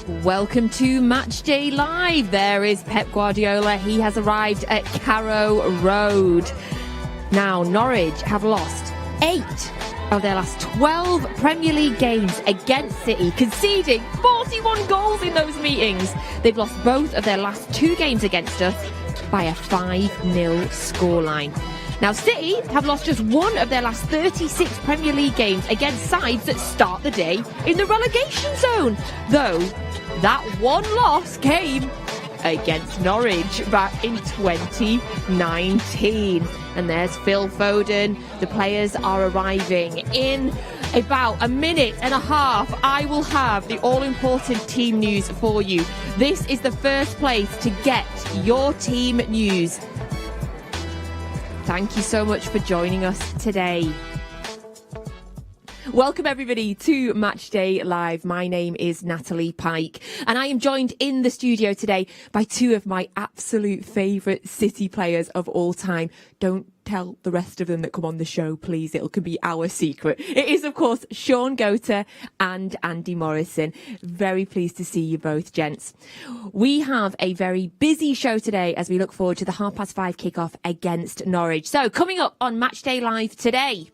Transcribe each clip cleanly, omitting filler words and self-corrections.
Welcome to Matchday Live. There is Pep Guardiola. He has arrived at Carrow Road. Now, Norwich have lost 8 of their last 12 Premier League games against City, conceding 41 goals in those meetings. They've lost both of their last 2 games against us by a 5-0 scoreline. Now, City have lost just 1 of their last 36 Premier League games against sides that start the day in the relegation zone, though that one loss came against Norwich back in 2019. And there's Phil Foden. The players are arriving in about a minute and a half. I will have the all-important team news for you. This is the first place to get your team news. Thank you so much for joining us today. Welcome everybody to Matchday Live. My name is Natalie Pike and I am joined in the studio today by 2 of my absolute favourite City players of all time. Don't tell the rest of them that come on the show, please. It can be our secret. It is, of course, Sean Gota and Andy Morrison. Very pleased to see you both, gents. We have a very busy show today as we look forward to the 5:30 kickoff against Norwich. So coming up on Matchday Live today,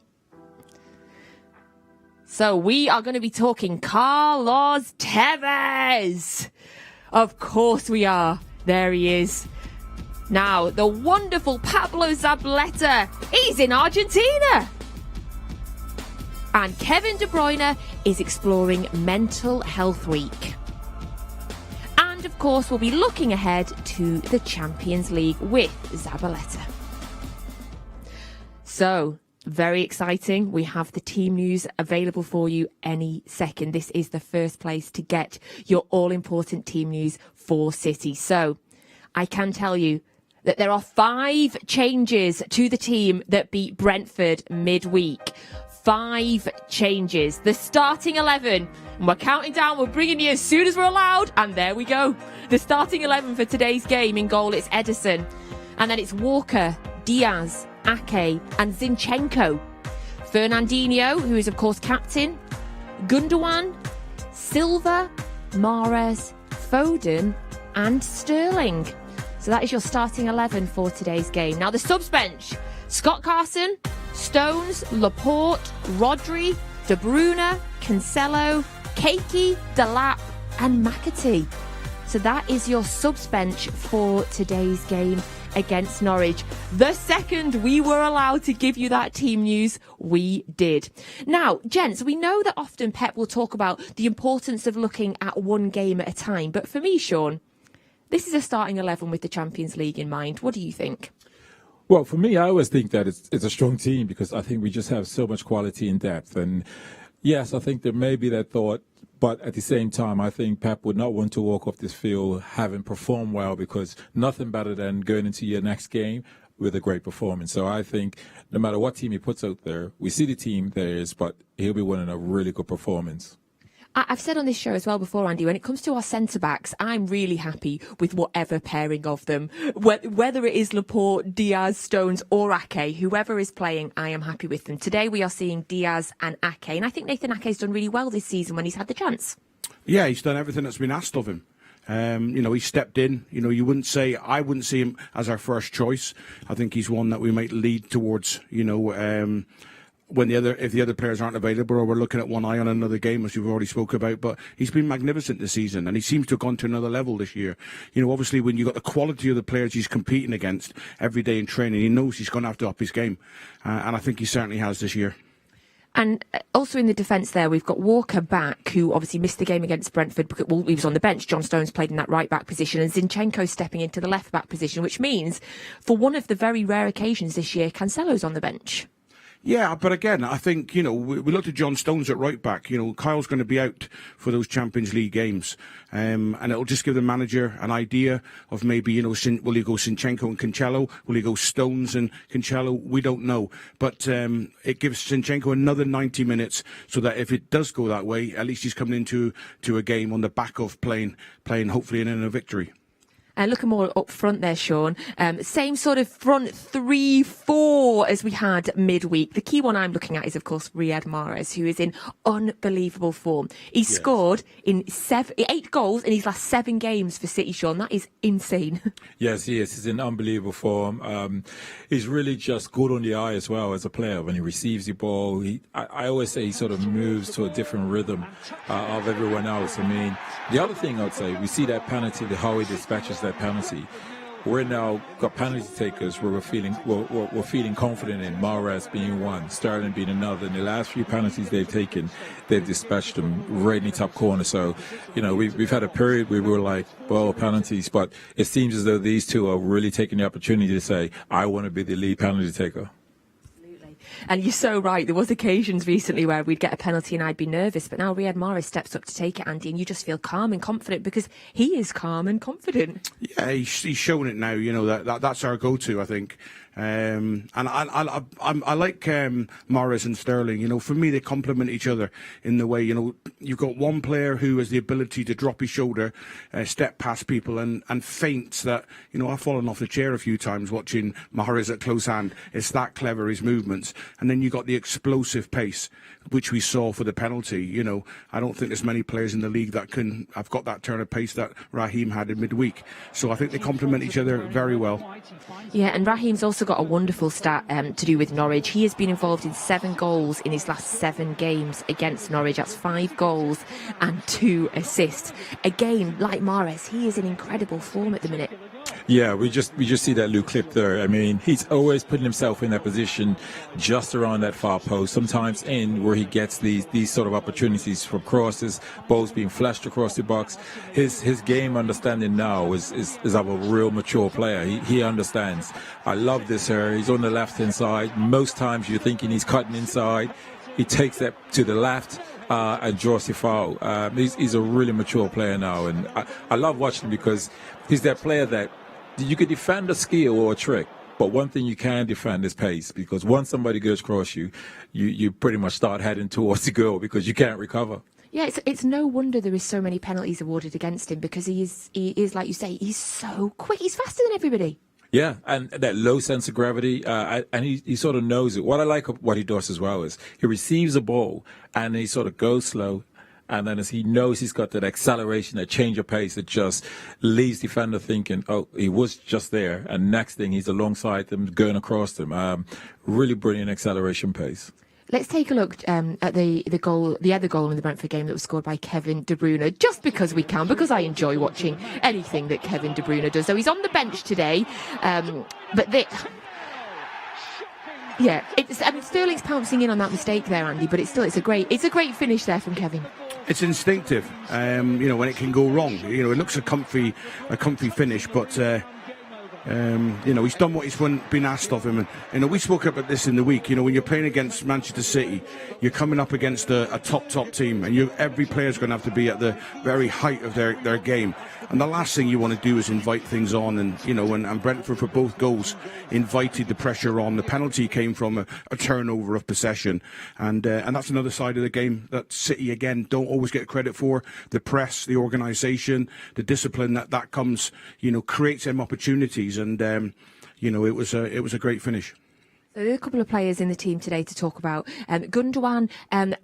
so we are going to be talking Carlos Tevez. Of course we are. There he is. Now, the wonderful Pablo Zabaleta, he's in Argentina. And Kevin De Bruyne is exploring Mental Health Week. And of course, we'll be looking ahead to the Champions League with Zabaleta. So, very exciting. We have the team news available for you any second. This is the first place to get your all-important team news for City. So I can tell you that there are 5 changes to the team that beat Brentford midweek. 5 changes. The starting 11. And we're counting down. We're bringing you as soon as we're allowed. And there we go. The starting 11 for today's game. In goal, it's Ederson. And then it's Walker, Diaz, Ake and Zinchenko. Fernandinho, who is of course captain, Gundogan, Silva, Mahrez, Foden and Sterling. So that is your starting 11 for today's game. Now the subs bench: Scott Carson, Stones, Laporte, Rodri, De Bruyne, Cancelo, Keiki, Delap and McAtee. So that is your subs bench for today's game against Norwich. The second we were allowed to give you that team news, we did. Now, gents, we know that often Pep will talk about the importance of looking at one game at a time. But for me, Sean, this is a starting 11 with the Champions League in mind. What do you think? Well, for me, I always think that it's a strong team because I think we just have so much quality and depth. And yes, I think there may be that thought. But at the same time, I think Pep would not want to walk off this field having performed well, because nothing better than going into your next game with a great performance. So I think no matter what team he puts out there, we see the team there is, but he'll be winning a really good performance. I've said on this show as well before, Andy, when it comes to our centre-backs, I'm really happy with whatever pairing of them. Whether it is Laporte, Diaz, Stones or Ake, whoever is playing, I am happy with them. Today we are seeing Diaz and Ake, and I think Nathan Ake's done really well this season when he's had the chance. Yeah, he's done everything that's been asked of him. He stepped in. I wouldn't see him as our first choice. I think he's one that we might lead towards, if the other players aren't available, or we're looking at one eye on another game, as you've already spoke about. But he's been magnificent this season, and he seems to have gone to another level this year. Obviously, when you've got the quality of the players he's competing against every day in training, he knows he's going to have to up his game, and I think he certainly has this year. And also in the defence there, we've got Walker back, who obviously missed the game against Brentford because he was on the bench. John Stones played in that right-back position, and Zinchenko stepping into the left-back position, which means for one of the very rare occasions this year, Cancelo's on the bench. Yeah, but again, I think, we looked at John Stones at right back. Kyle's going to be out for those Champions League games. And it'll just give the manager an idea of maybe, will he go Zinchenko and Cancelo? Will he go Stones and Cancelo? We don't know. But it gives Zinchenko another 90 minutes so that if it does go that way, at least he's coming into a game on the back of playing hopefully in a victory. Looking more up front there, Sean. Same sort of front 3-4 as we had midweek. The key one I'm looking at is, of course, Riyad Mahrez, who is in unbelievable form. He's scored in 8 goals in his last 7 games for City, Sean. That is insane. Yes, he is. He's in unbelievable form. He's really just good on the eye as well as a player. When he receives the ball, I always say he sort of moves to a different rhythm of everyone else. I mean, the other thing I'd say, we see that penalty, how he dispatches that penalty. We're now got penalty takers where we're feeling confident in. Mahrez being one, Sterling being another. In the last few penalties they've taken, they've dispatched them right in the top corner. So, we've had a period where we were like, well, penalties, but it seems as though these two are really taking the opportunity to say, I want to be the lead penalty taker. And you're so right. There was occasions recently where we'd get a penalty and I'd be nervous, but now Riyad Mahrez steps up to take it, Andy, and you just feel calm and confident because he is calm and confident. Yeah, he's shown it now. That's our go-to, I think. And I like Mahrez and Sterling. For me, they complement each other in the way, you've got one player who has the ability to drop his shoulder, step past people and feints that, I've fallen off the chair a few times watching Mahrez at close hand. It's that clever, his movements. And then you've got the explosive pace, which we saw for the penalty. I don't think there's many players in the league that have got that turn of pace that Raheem had in midweek. So I think they complement each other very well. Yeah, and Raheem's also got a wonderful stat to do with Norwich. He has been involved in 7 goals in his last 7 games against Norwich. That's 5 goals and 2 assists. Again, like Mahrez, he is in incredible form at the minute. Yeah, we just see that Lou clip there. I mean, he's always putting himself in that position just around that far post, sometimes in where he gets these sort of opportunities for crosses, balls being flashed across the box. His game understanding now is of a real mature player. He understands. I love this here. He's on the left-hand side. Most times you're thinking he's cutting inside. He takes that to the left. And draws the foul. He's a really mature player now, and I love watching him because he's that player that you could defend a skill or a trick, but one thing you can defend is pace, because once somebody goes across you pretty much start heading towards the goal because you can't recover. Yeah, it's no wonder there is so many penalties awarded against him, because he is like you say, he's so quick. He's faster than everybody. Yeah, and that low sense of gravity, and he sort of knows it. What I like what he does as well is he receives a ball and he sort of goes slow, and then as he knows he's got that acceleration, that change of pace that just leaves defender thinking, oh, he was just there, and next thing he's alongside them, going across them. Really brilliant acceleration pace. Let's take a look at the other goal in the Brentford game that was scored by Kevin De Bruyne, just because we can, because I enjoy watching anything that Kevin De Bruyne does. So he's on the bench today, Sterling's pouncing in on that mistake there, Andy, but it's a great finish there from Kevin. It's instinctive, when it can go wrong. It looks a comfy finish, but he's done what he's been asked of him. And we spoke about this in the week. When you're playing against Manchester City, you're coming up against a top team, and every player's going to have to be at the very height of their game. And the last thing you want to do is invite things on. And Brentford, for both goals, invited the pressure on. The penalty came from a turnover of possession, and that's another side of the game that City again don't always get credit for. The press, the organisation, the discipline that comes, creates them opportunities. And it was a great finish. So there are a couple of players in the team today to talk about. Gundogan,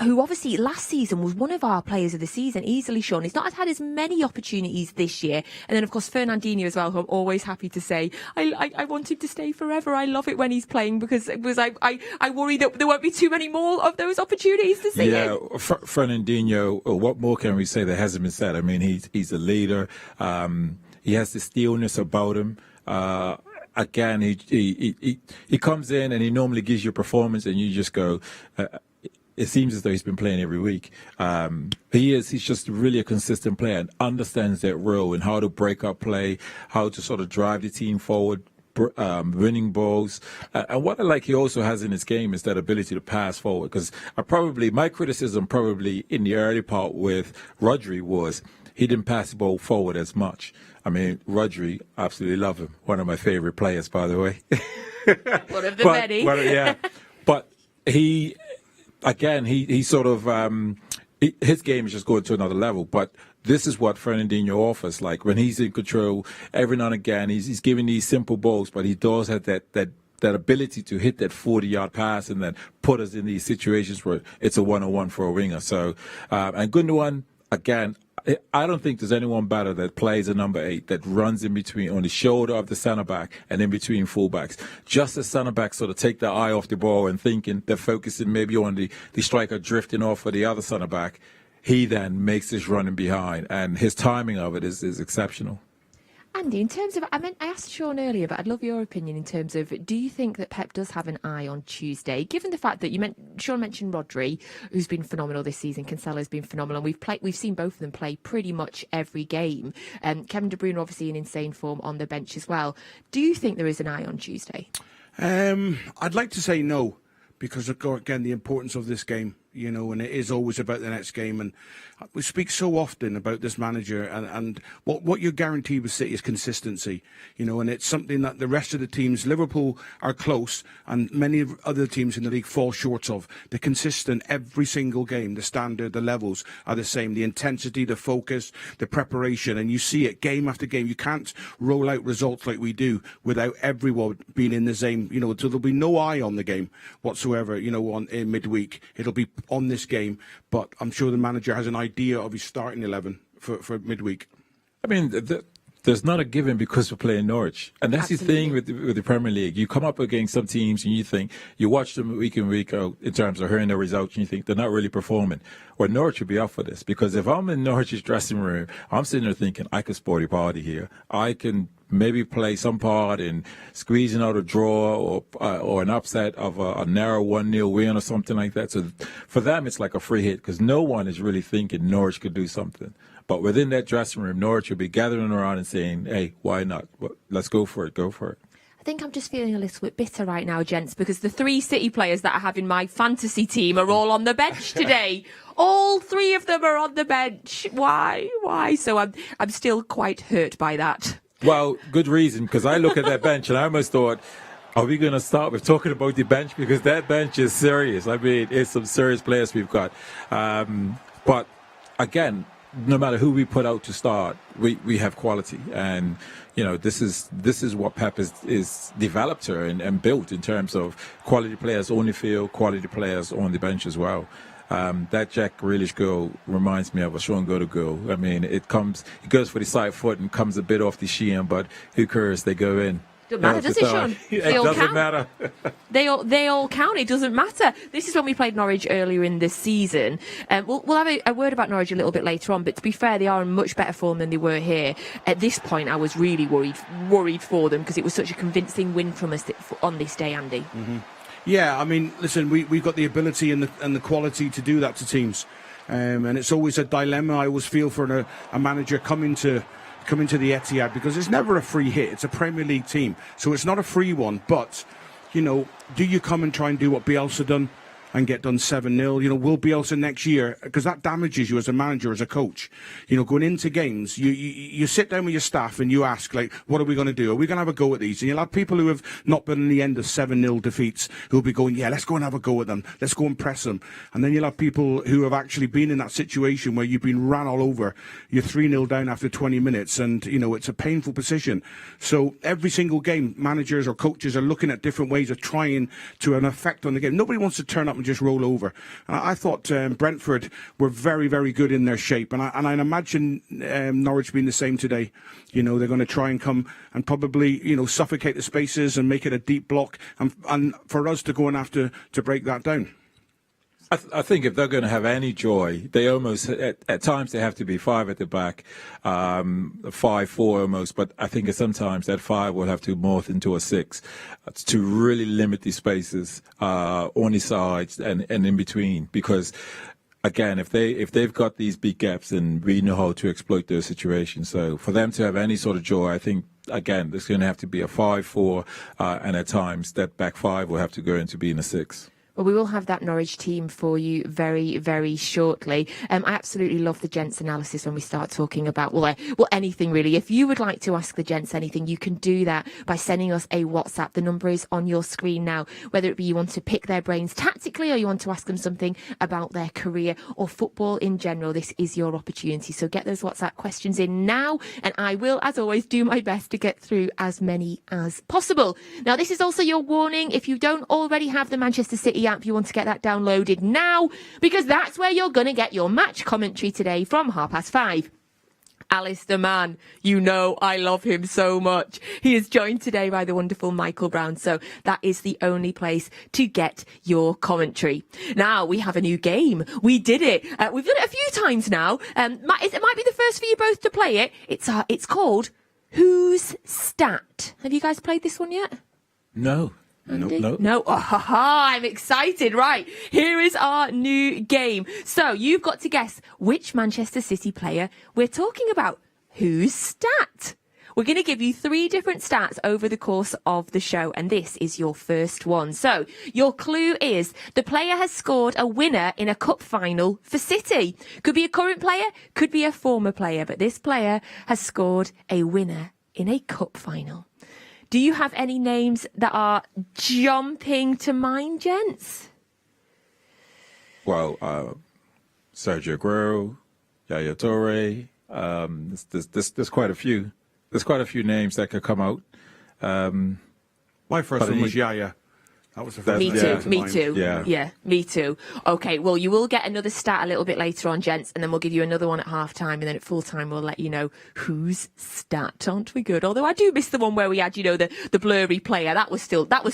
who obviously last season was one of our players of the season, easily, Sean. He's not had as many opportunities this year. And then, of course, Fernandinho as well, who I'm always happy to say, I want him to stay forever. I love it when he's playing, because I worry that there won't be too many more of those opportunities to see him. Yeah, Fernandinho, what more can we say that hasn't been said? I mean, he's a leader. He has the steelness about him. Again, he comes in and he normally gives you a performance, and you just go, it seems as though he's been playing every week. He's just really a consistent player and understands that role and how to break up play, how to sort of drive the team forward, winning balls. And what I like he also has in his game is that ability to pass forward, because my criticism probably in the early part with Rodri was he didn't pass the ball forward as much. I mean, Rodri, absolutely love him. One of my favorite players, by the way. One of the many. Yeah. But he sort of, his game is just going to another level. But this is what Fernandinho offers. Like when he's in control, every now and again, he's giving these simple balls, but he does have that ability to hit that 40-yard pass and then put us in these situations where it's a one-on-one for a winger. So, and Gundogan, again, I don't think there's anyone better that plays a number 8 that runs in between, on the shoulder of the centre-back and in between fullbacks. Just as centre-backs sort of take their eye off the ball and thinking they're focusing maybe on the striker drifting off for the other centre-back, he then makes this running behind, and his timing of it is exceptional. Andy, in terms of, I asked Sean earlier, but I'd love your opinion in terms of, do you think that Pep does have an eye on Tuesday, given the fact that Sean mentioned Rodri, who's been phenomenal this season, Cancelo's been phenomenal, and we've seen both of them play pretty much every game. Kevin De Bruyne obviously in insane form on the bench as well. Do you think there is an eye on Tuesday? I'd like to say no, because again, the importance of this game, and it is always about the next game. And we speak so often about this manager, and what you're guaranteed with City is consistency, and it's something that the rest of the teams, Liverpool are close, and many other teams in the league fall short of. They're consistent every single game. The standard, the levels are the same. The intensity, the focus, the preparation, and you see it game after game. You can't roll out results like we do without everyone being in the same, so there'll be no eye on the game whatsoever, in midweek. It'll be on this game, but I'm sure the manager has an idea of his starting 11 for midweek. I mean, there's not a given because we're playing Norwich. And that's Absolutely. the thing with the Premier League. You come up against some teams and you watch them week in, week out in terms of hearing their results, and you think they're not really performing. Well, Norwich would be up for this, because if I'm in Norwich's dressing room, I'm sitting there thinking, I could sporty party here. I can maybe play some part in squeezing out a draw or an upset of a narrow 1-0 win or something like that. So for them, it's like a free hit, because no one is really thinking Norwich could do something. But within that dressing room, Norwich will be gathering around and saying, hey, why not? Well, let's go for it. Go for it. I think I'm just feeling a little bit bitter right now, gents, because the 3 City players that I have in my fantasy team are all on the bench today. All 3 of them are on the bench. Why? So I'm still quite hurt by that. Well, good reason, because I look at that bench and I almost thought, are we going to start with talking about the bench? Because that bench is serious. I mean, it's some serious players we've got. But again, no matter who we put out to start, we have quality. And, this is what Pep is developed her and built in terms of quality players on the field, quality players on the bench as well. That Jack Grealish goal reminds me of a Sean Godo goal. I mean, it goes for the side foot and comes a bit off the shin, but who cares? They go in. Doesn't matter, does it, Sean? It They all doesn't count. matter. They all count. It doesn't matter. This is when we played Norwich earlier in the season. We'll have a word about Norwich a little bit later on, but to be fair, they are in much better form than they were here. At this point, I was really worried for them, because it was such a convincing win from us on this day, Andy. Mm-hmm. Yeah, I mean, listen, we've got the ability and the quality to do that to teams. And it's always a dilemma I always feel for a manager coming to the Etihad, because it's never a free hit. It's a Premier League team, so it's not a free one. But, do you come and try and do what Bielsa done and get done 7-0? Will Bielsa next year, because that damages you as a manager, as a coach. Going into games, you sit down with your staff and you ask, like, what are we going to do? Are we going to have a go at these? And you'll have people who have not been in the end of 7-0 defeats who'll be going, yeah, let's go and have a go at them. Let's go and press them. And then you'll have people who have actually been in that situation where you've been ran all over. You're 3-0 down after 20 minutes, and, it's a painful position. So every single game, managers or coaches are looking at different ways of trying to have an effect on the game. Nobody wants to turn up and just roll over. And I thought Brentford were very, very good in their shape, and I imagine Norwich being the same today. They're going to try and come and probably suffocate the spaces and make it a deep block, and for us to go and have to break that down. I think if they're going to have any joy, they almost, at times they have to be 5 at the back, 5-4 almost, but I think sometimes that 5 will have to morph into a 6 to really limit the spaces on the sides and in between, because again, if they've got these big gaps, then we know how to exploit those situations. So for them to have any sort of joy, I think, again, there's going to have to be a 5-4, and at times that back 5 will have to go into being a 6. Well, we will have that Norwich team for you very, very shortly. I absolutely love the gents analysis when we start talking about, well, anything really. If you would like to ask the gents anything, you can do that by sending us a WhatsApp. The number is on your screen now, whether it be you want to pick their brains tactically or you want to ask them something about their career or football in general. This is your opportunity. So get those WhatsApp questions in now, and I will, as always, do my best to get through as many as possible. Now, this is also your warning. If you don't already have the Manchester City app, you want to get that downloaded now, because that's where you're going to get your match commentary today from 5:30. Alistair Mann, you know I love him so much. He is joined today by the wonderful Michael Brown, so that is the only place to get your commentary. Now, we have a new game. We did it. We've done it a few times now. It might be the first for you both to play it. It's called Who's Stat. Have you guys played this one yet? No. No. Oh, I'm excited. Right. Here is our new game. So you've got to guess which Manchester City player we're talking about. Whose stat? We're going to give you 3 different stats over the course of the show, and this is your first one. So your clue is the player has scored a winner in a cup final for City. Could be a current player, could be a former player, but this player has scored a winner in a cup final. Do you have any names that are jumping to mind, gents? Well, Sergio Aguero, Yaya Toure. There's quite a few. There's quite a few names that could come out. My first one was Yaya. That was the first Me too. Yeah, me too. Okay, well, you will get another stat a little bit later on, gents, and then we'll give you another one at half-time, and then at full-time we'll let you know whose stat. Aren't we good? Although I do miss the one where we had, the blurry player. That was still my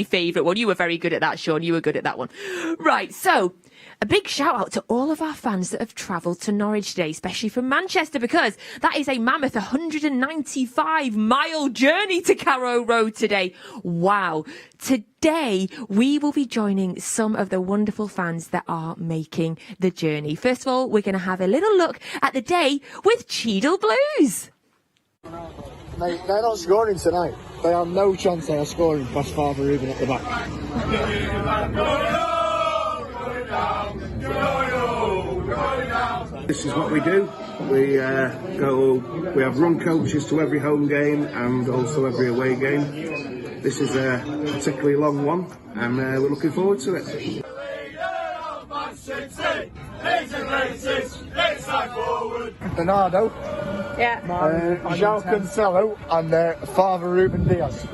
favourite one. You were very good at that, Sean. You were good at that one. Right, so a big shout out to all of our fans that have travelled to Norwich today, especially from Manchester, because that is a mammoth 195-mile journey to Carrow Road today. Wow. Today, we will be joining some of the wonderful fans that are making the journey. First of all, we're going to have a little look at the day with Cheadle Blues. Mate, they're not scoring tonight. They have no chance they are scoring past Father Ruben at the back. This is what we do. We have run coaches to every home game and also every away game. This is a particularly long one, and we're looking forward to it. Bernardo, João Cancelo, and Father Ruben Diaz.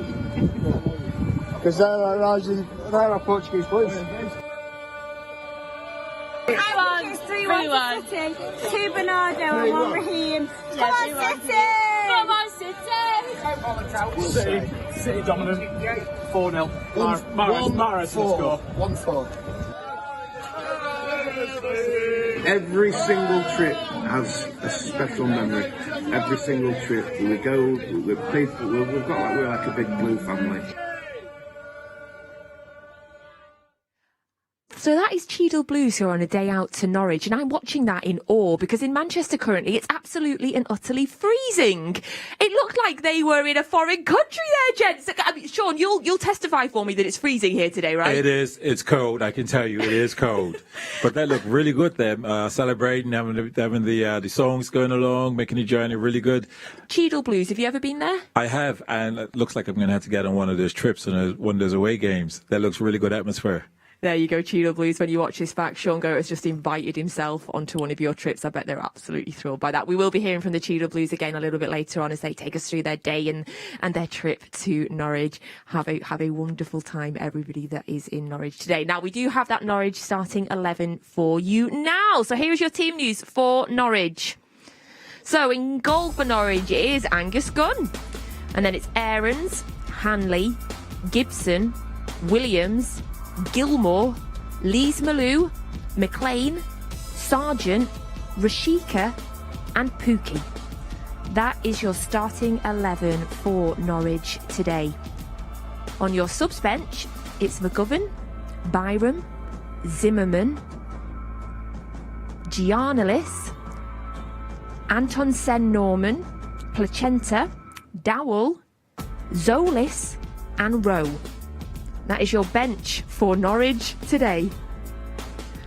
Because they're our Portuguese players. 3-1 City, 2 Bernardo and 1 Raheem. Come on City! City dominant. 4-0. Mahrez will score. 1-4. Every single trip has a special memory. Every single trip. We go, we're like a big blue family. So that is Cheadle Blues who are on a day out to Norwich, and I'm watching that in awe because in Manchester currently it's absolutely and utterly freezing. It looked like they were in a foreign country there, gents. I mean, Sean, you'll testify for me that it's freezing here today, right? It is. It's cold. I can tell you, it is cold. But they look really good. Them celebrating, having the songs going along, making the journey really good. Cheadle Blues. Have you ever been there? I have, and it looks like I'm going to have to get on one of those trips and one of those away games. That looks really good atmosphere. There you go, Cheadle Blues. When you watch this back, Sean Goat has just invited himself onto one of your trips. I bet they're absolutely thrilled by that. We will be hearing from the Cheadle Blues again a little bit later on as they take us through their day and their trip to Norwich. Have a wonderful time, everybody that is in Norwich today. Now, we do have that Norwich starting 11 for you now. So here is your team news for Norwich. So in goal for Norwich it is Angus Gunn. And then it's Aarons, Hanley, Gibson, Williams, Gilmore, Lees-Malou, McLean, Sargent, Rashika and Pookie. That is your starting 11 for Norwich today. On your subs bench, it's McGovern, Byram, Zimmerman, Giannalis, Anton Sen-Norman, Placenta, Dowell, Zolis and Rowe. That is your bench for Norwich today.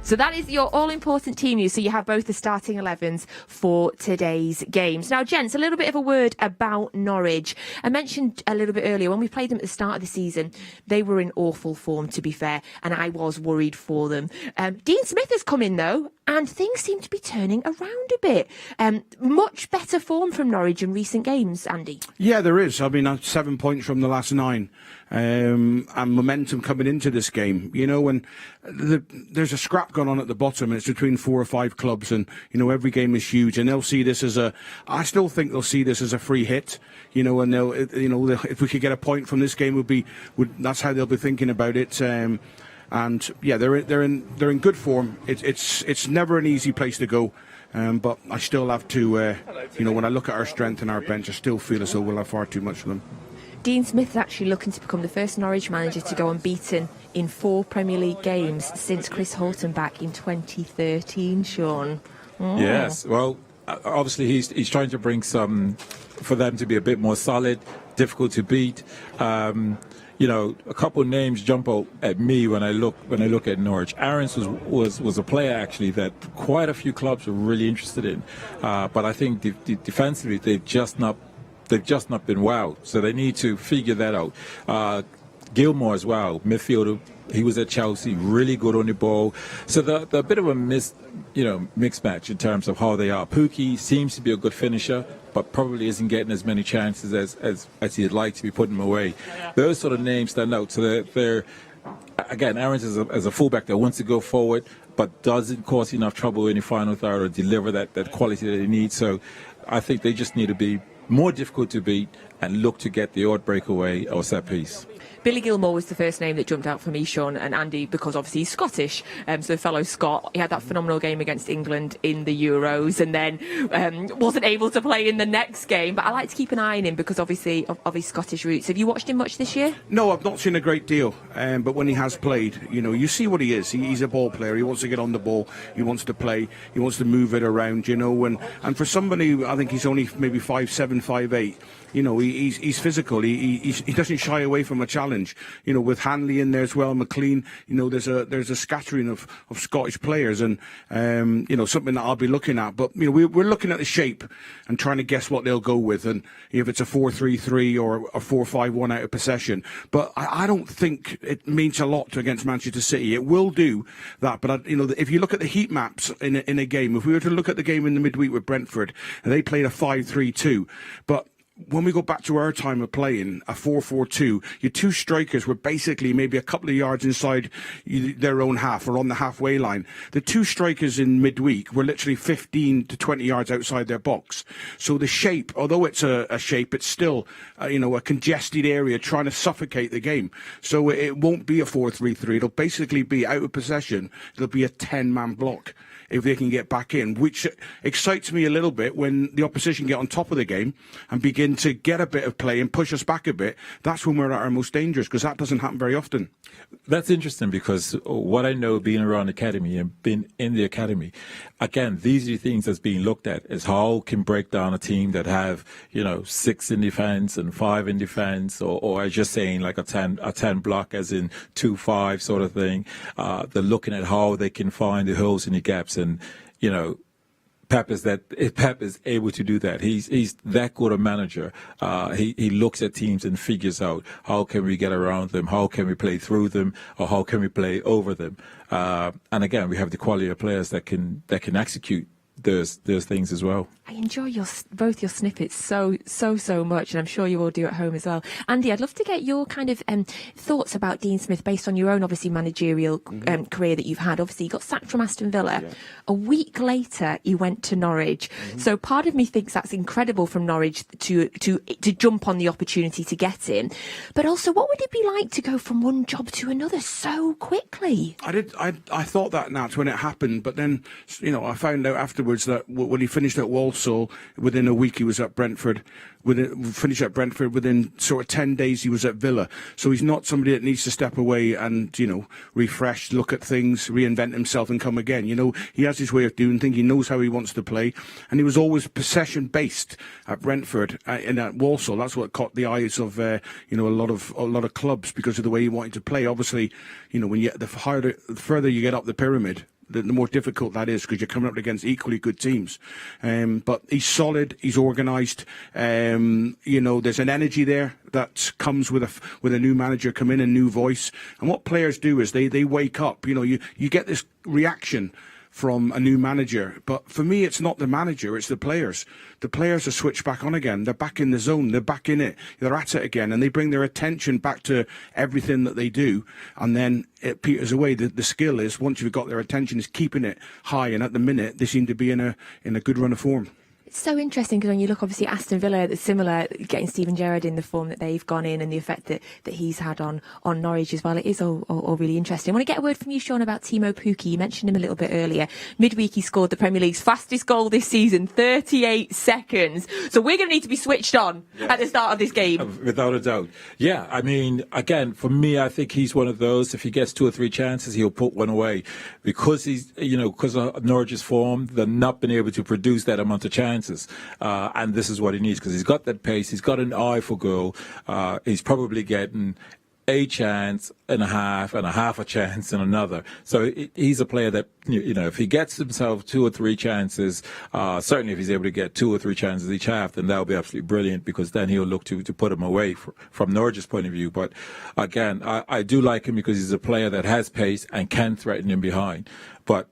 So that is your all-important team news. So you have both the starting 11s for today's games. Now, gents, a little bit of a word about Norwich. I mentioned a little bit earlier, when we played them at the start of the season, they were in awful form, to be fair, and I was worried for them. Dean Smith has come in, though, and things seem to be turning around a bit. Much better form from Norwich in recent games, Andy. Yeah, there is. I mean, 7 points from the last 9. And momentum coming into this game. You know, when there's a scrap going on at the bottom, and it's between 4 or 5 clubs, and, you know, every game is huge, and they'll see this as I still think they'll see this as a free hit, you know, and if we could get a point from this game, that's how they'll be thinking about it. And yeah, they're in good form. It's never an easy place to go. But I still have to, you know, when I look at our strength and our bench, I still feel as though we'll have far too much for them. Dean Smith is actually looking to become the first Norwich manager to go unbeaten in 4 Premier League games since Chris Horton back in 2013, Sean. Yes, well, obviously he's trying to bring some, for them to be a bit more solid, difficult to beat. You know, a couple of names jump out at me when I look at Norwich. Aarons was a player actually that quite a few clubs were really interested in, but I think defensively they've just not been wow. So they need to figure that out. Gilmore as well, midfielder. He was at Chelsea, really good on the ball. So they're a bit of a mixed match in terms of how they are. Pukki seems to be a good finisher, but probably isn't getting as many chances as he'd like to be putting them away. Those sort of names stand out. So they're again, Aarons as a fullback that wants to go forward, but doesn't cause enough trouble in the final third or deliver that quality that they need. So I think they just need to be more difficult to beat and look to get the odd breakaway or set piece. Billy Gilmore was the first name that jumped out for me, Sean, and Andy, because obviously he's Scottish, so fellow Scot. He had that phenomenal game against England in the Euros, and then wasn't able to play in the next game. But I like to keep an eye on him because obviously of his Scottish roots. Have you watched him much this year? No, I've not seen a great deal, but when he has played, you know, you see what he is. He's a ball player. He wants to get on the ball. He wants to play. He wants to move it around, you know. And for somebody, I think he's only maybe 5'7", 5'8". You know, he's physical. He doesn't shy away from a challenge. You know, with Hanley in there as well, McLean. You know, there's a scattering of Scottish players, and you know, something that I'll be looking at. But you know, we're looking at the shape and trying to guess what they'll go with, and if it's a 4-3-3 or a 4-5-1 out of possession. But I don't think it means a lot against Manchester City. It will do that, but you know, if you look at the heat maps in a game, if we were to look at the game in the midweek with Brentford, they played a 5-3-2, but when we go back to our time of playing a 4-4-2, your two strikers were basically maybe a couple of yards inside their own half or on the halfway line. The two strikers in midweek were literally 15 to 20 yards outside their box. So the shape, although it's a shape, it's still you know, a congested area trying to suffocate the game. So it won't be a 4-3-3. It'll basically be out of possession. It'll be a 10-man block if they can get back in, which excites me a little bit when the opposition get on top of the game and begin to get a bit of play and push us back a bit. That's when we're at our most dangerous, because that doesn't happen very often. That's interesting, because what I know being around the academy and being in the academy, again, these are the things that's being looked at, is how can break down a team that have, you know, 6 in defence and 5 in defence, or I was just saying like a 10 block as in 2-5 sort of thing. They're looking at how they can find the holes in the gaps, and you know, Pep is able to do that. He's that good a manager. He looks at teams and figures out how can we get around them, how can we play through them, or how can we play over them. And again, we have the quality of players that can execute those things as well. I enjoy both your snippets so much, and I'm sure you all do at home as well. Andy, I'd love to get your kind of thoughts about Dean Smith based on your own obviously managerial career that you've had. Obviously, you got sacked from Aston Villa. Yeah. A week later, you went to Norwich. So part of me thinks that's incredible from Norwich to jump on the opportunity to get in. But also, what would it be like to go from one job to another so quickly? I thought that, Nat, when it happened, but then, you know, I found out afterwards afterwards that when he finished at Walsall, within a week he was at Brentford. Finished at Brentford, within sort of 10 days he was at Villa. So he's not somebody that needs to step away and, refresh, look at things, reinvent himself and come again. He has his way of doing things. He knows how he wants to play. And he was always possession-based at Brentford and at Walsall. That's what caught the eyes of, a lot of clubs because of the way he wanted to play. Obviously, when the further you get up the pyramid, the more difficult that is because you're coming up against equally good teams. But he's solid, he's organised. There's an energy there that comes with a new manager come in, a new voice. And what players do is they wake up. You get this reaction from a new manager. But for me, it's not the manager, it's the players. The players are switched back on again. They're back in the zone. They're back in it. They're at it again. And they bring their attention back to everything that they do. And then it peters away. The skill is, once you've got their attention, is keeping it high. And at the minute, they seem to be in a good run of form. It's so interesting because when you look, obviously, Aston Villa, it's similar, getting Steven Gerrard in the form that they've gone in and the effect that he's had on Norwich as well. It is all really interesting. I want to get a word from you, Sean, about Timo Pukki. You mentioned him a little bit earlier. Midweek, he scored the Premier League's fastest goal this season, 38 seconds. So we're going to need to be switched on at the start of this game. Without a doubt. Yeah, I mean, again, for me, I think he's one of those, if he gets 2 or 3 chances, he'll put one away. Because because of Norwich's form, they're not been able to produce that amount of chances. And this is what he needs because he's got that pace, he's got an eye for goal. He's probably getting a chance and a half a chance and another. So he's a player that, if he gets himself 2 or 3 chances, certainly if he's able to get 2 or 3 chances each half, then that'll be absolutely brilliant because then he'll look to put him away from Norwich's point of view. But again, I do like him because he's a player that has pace and can threaten him behind. But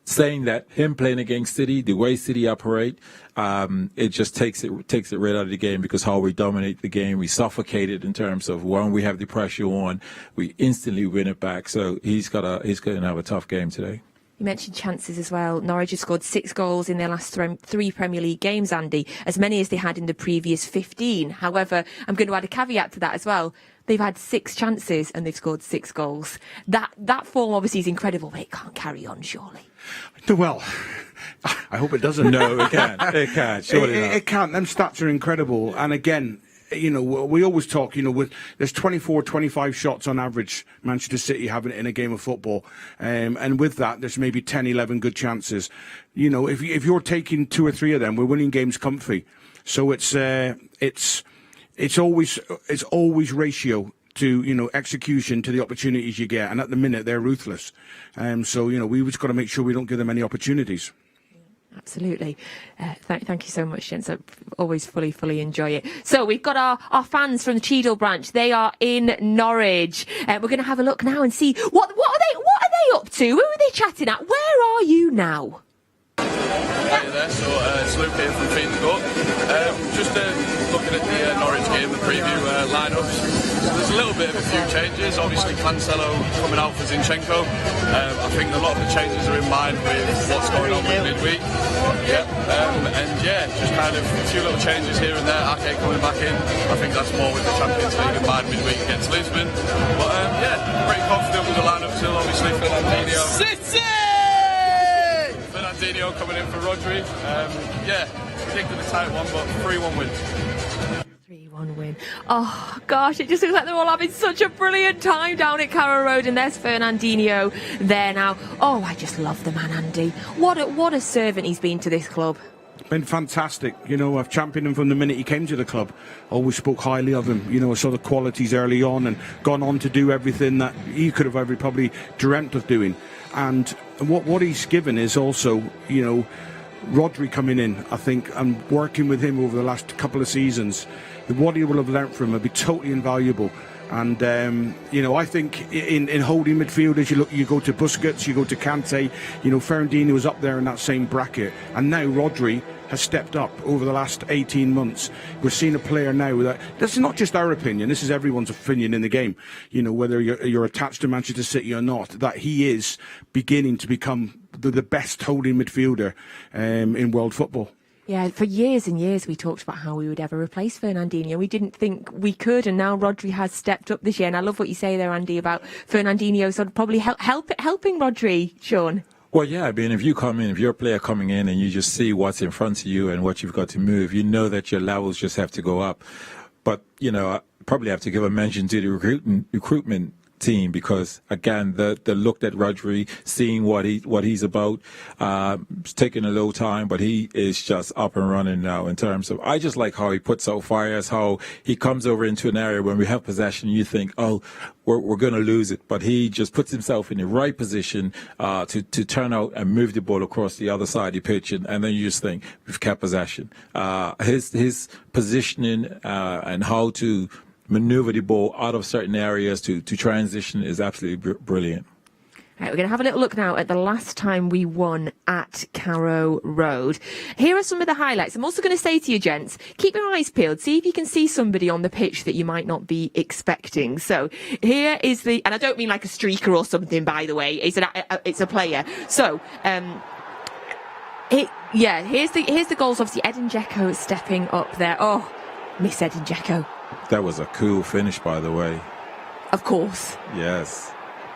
saying that him playing against City, the way City operate, it just takes it right out of the game because how we dominate the game, we suffocate it in terms of when we have the pressure on, we instantly win it back. So he's going to have a tough game today. You mentioned chances as well. Norwich have scored 6 goals in their last 3 Premier League games, Andy, as many as they had in the previous 15. However, I'm going to add a caveat to that as well. They've had 6 chances and they've scored 6 goals. That form obviously is incredible, but it can't carry on, surely. Well, I hope it doesn't. No, it can't. It can't. Surely not. It can't. Them stats are incredible. And again, we always talk, there's 24, 25 shots on average Manchester City having it in a game of football. And with that, there's maybe 10, 11 good chances. If you're taking 2 or 3 of them, we're winning games comfy. So it's always ratio to execution to the opportunities you get, and at the minute they're ruthless. So we've just got to make sure we don't give them any opportunities. Absolutely. Thank you so much, gents. I always fully enjoy it. So we've got our fans from the Cheadle branch. They are in Norwich. We're going to have a look now and see what are they up to? Who are they chatting at? Where are you now? Hi there, so it's Luke here from Feed the Goat. Just looking at the Norwich game, the preview lineups. So there's a little bit of a few changes. Obviously, Cancelo coming out for Zinchenko. I think a lot of the changes are in line with what's going on with midweek. Just kind of a few little changes here and there. Ake coming back in. I think that's more with the Champions League in mind midweek against Lisbon. But pretty confident with the lineup still. Obviously, Fernandinho. Fernandinho coming in for Rodri. Particularly tight one, but 3-1 win. 3-1 win. Oh, gosh, it just looks like they're all having such a brilliant time down at Carrow Road, and there's Fernandinho there now. Oh, I just love the man, Andy. What a servant he's been to this club. Been fantastic. I've championed him from the minute he came to the club. Always spoke highly of him. I saw the qualities early on and gone on to do everything that he could have ever probably dreamt of doing. And what he's given is also, Rodri coming in, I think, and working with him over the last couple of seasons. What he will have learnt from him will be totally invaluable. And, I think in holding midfielders, you go to Busquets, you go to Kante, Fernandinho was up there in that same bracket. And now Rodri has stepped up over the last 18 months. We're seeing a player now that's not just our opinion, this is everyone's opinion in the game, whether you're attached to Manchester City or not, that he is beginning to become the best holding midfielder in world football. Yeah, for years and years we talked about how we would ever replace Fernandinho. We didn't think we could, and now Rodri has stepped up this year. And I love what you say there, Andy, about Fernandinho sort of probably helping Rodri, Sean. Well, yeah, I mean, if you're a player coming in and you just see what's in front of you and what you've got to move, you know that your levels just have to go up. But, I probably have to give a mention to the recruitment team, because again the look at Rodri, seeing what he's about, it's taking a little time, but he is just up and running now. In terms of, I just like how he puts out fires, how he comes over into an area when we have possession, you think, oh, we're going to lose it, but he just puts himself in the right position to turn out and move the ball across the other side of the pitch, and then you just think, we've kept possession. His positioning and how to maneuver the ball out of certain areas to transition is absolutely brilliant. Right, we're going to have a little look now at the last time we won at Carrow Road. Here are some of the highlights. I'm also going to say to you, gents, keep your eyes peeled. See if you can see somebody on the pitch that you might not be expecting. So here is and I don't mean like a streaker or something, by the way. It's a player. So, here's the goals. Obviously, Edin Dzeko stepping up there. Oh, miss Edin Dzeko. That was a cool finish, by the way. Of course. Yes.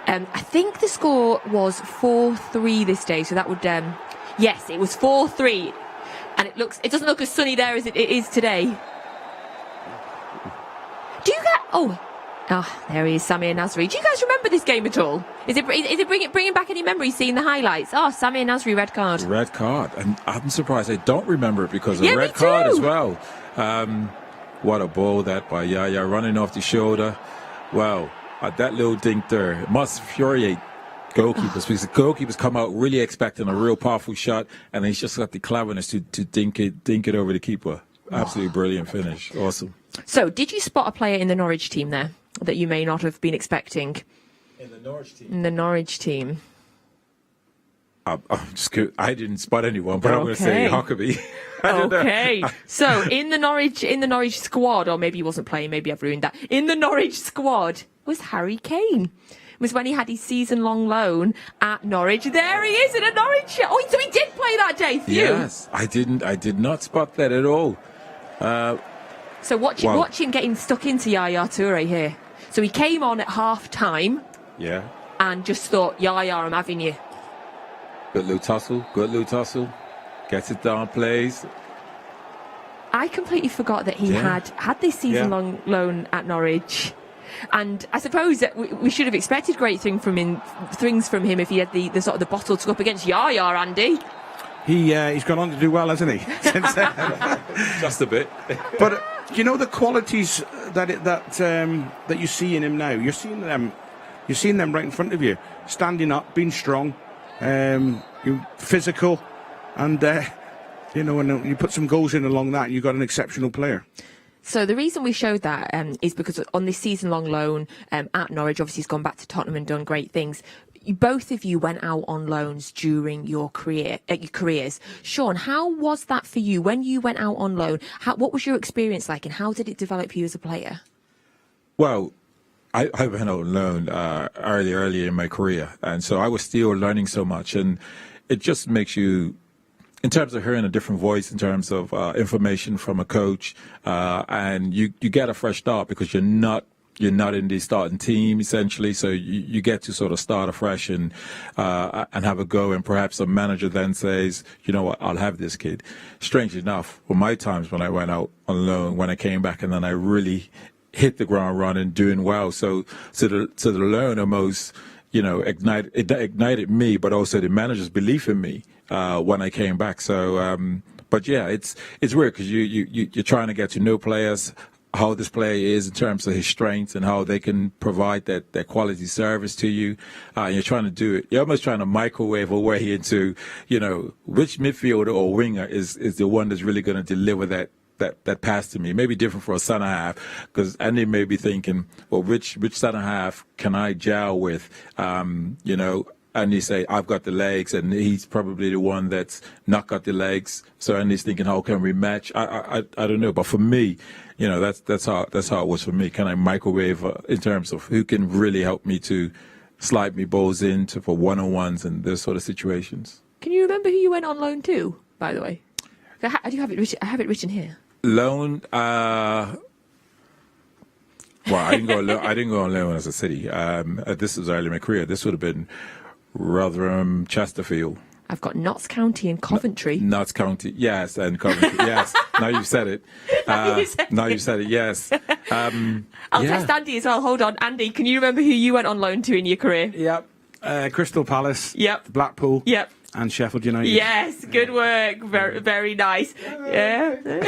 I think the score was 4-3 this day, so that would yes, it was 4-3, and it doesn't look as sunny there as it is today. Do you guys? There he is, Samir Nasri. Do you guys remember this game at all? Is it bringing back any memories, seeing the highlights? Oh, Samir Nasri, red card. Red card, and I'm surprised I don't remember it because of red card as well. What a ball that by Yaya, running off the shoulder. Wow, that little dink there, it must infuriate goalkeepers, because the goalkeepers come out really expecting a real powerful shot, and he's just got the cleverness to dink it over the keeper. Absolutely brilliant finish. Awesome. So, did you spot a player in the Norwich team there that you may not have been expecting? In the Norwich team? In the Norwich team. I didn't spot anyone, but I'm going to say Huckabee. Okay. So in the Norwich squad, or maybe he wasn't playing, maybe I've ruined that. In the Norwich squad was Harry Kane. It was when he had his season-long loan at Norwich. There he is in a Norwich shirt. Oh, so he did play that day. Phew. Yes, I did not spot that at all. So watch him getting stuck into Yaya Toure here. So he came on at half-time. Yeah. And just thought, Yaya, I'm having you. Good little tussle. Gets it down, plays. I completely forgot that he had this season-long loan at Norwich. And I suppose that we should have expected great things from him if he had the sort of the bottle to go up against Yaya, Andy. He's gone on to do well, hasn't he? Since just a bit. But the qualities that you see in him now, you're seeing them right in front of you, standing up, being strong, physical, and and you put some goals in along that, and you've got an exceptional player. So the reason we showed that is because on this season-long loan at Norwich, obviously he's gone back to Tottenham and done great things. Both of you went out on loans during your careers. Sean, how was that for you when you went out on loan? What was your experience like, and how did it develop you as a player? Well, I went out on loan early in my career, and so I was still learning so much, and it just makes you, in terms of hearing a different voice, in terms of information from a coach, and you get a fresh start because you're not in the starting team essentially, so you get to sort of start afresh and have a go, and perhaps a manager then says, you know what, I'll have this kid. Strange enough, for my times when I went out on loan, when I came back and then I really hit the ground running, doing well. So the loan almost, ignited me, but also the manager's belief in me when I came back. So, but yeah, it's weird because you're trying to get to know players, how this player is in terms of his strengths and how they can provide that quality service to you. You're trying to do it. You're almost trying to microwave a way into, which midfielder or winger is the one that's really going to deliver that pass to me. Maybe different for a centre half, because Andy may be thinking, well, which centre half can I gel with? And you say, I've got the legs, and he's probably the one that's not got the legs. So Andy's thinking, how can we match? I don't know. But for me, that's how it was for me. Can I microwave in terms of who can really help me to slide me balls into for one-on-ones and those sort of situations? Can you remember who you went on loan to, by the way? I do have it written. I have it written here. Loan. Well, I didn't go on loan as a City. This was early in my career. This would have been Rotherham, Chesterfield. I've got Notts County and Coventry. Notts County, yes, and Coventry, yes. Now you've said it. Now you've said it, yes. I'll test Andy as well. Hold on. Andy, can you remember who you went on loan to in your career? Yep. Crystal Palace. Yep. Blackpool. Yep. And Sheffield United. Yes, good work. Very, very nice. Yeah.